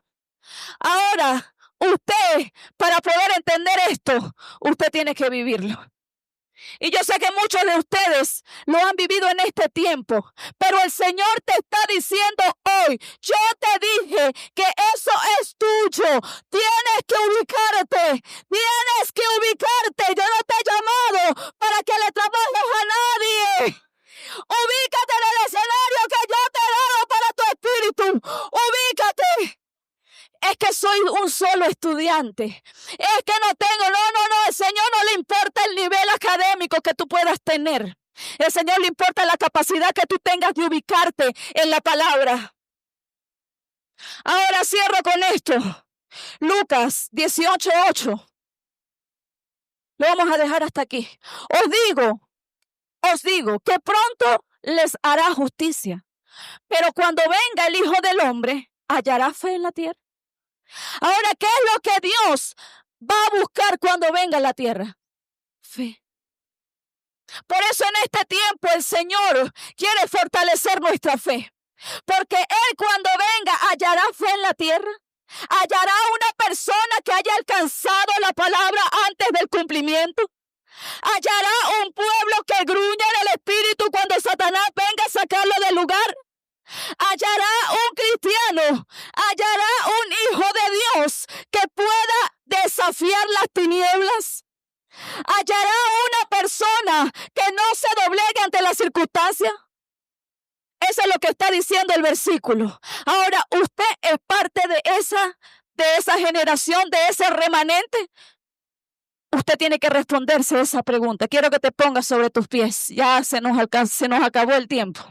[SPEAKER 1] Ahora, usted, para poder entender esto, usted tiene que vivirlo. Y yo sé que muchos de ustedes lo han vivido en este tiempo, pero el Señor te está diciendo hoy: yo te dije que eso es tuyo. Tienes que ubicarte. Yo no te he llamado para que le trabajes a nadie. Ubícate en el escenario que yo te he dado para tu espíritu. Ubícate. Es que soy un solo estudiante. Es que no tengo, no. El Señor no le importa el nivel académico que tú puedas tener. El Señor le importa la capacidad que tú tengas de ubicarte en la palabra. Ahora cierro con esto. Lucas 18:8. Lo vamos a dejar hasta aquí. Os digo que pronto les hará justicia. Pero cuando venga el Hijo del Hombre, ¿hallará fe en la tierra? Ahora, ¿qué es lo que Dios va a buscar cuando venga a la tierra? Fe. Por eso en este tiempo el Señor quiere fortalecer nuestra fe. Porque Él cuando venga hallará fe en la tierra. Hallará una persona que haya alcanzado la palabra antes del cumplimiento. Hallará un pueblo que gruña en el espíritu cuando Satanás venga a sacarlo del lugar. Hallará un cristiano, hallará un hijo de Dios que pueda desafiar las tinieblas. Hallará una persona que no se doblegue ante las circunstancias. Eso es lo que está diciendo el versículo. Ahora, usted es parte de esa generación, de ese remanente. Usted tiene que responderse esa pregunta. Quiero que te pongas sobre tus pies. Ya se nos acabó el tiempo.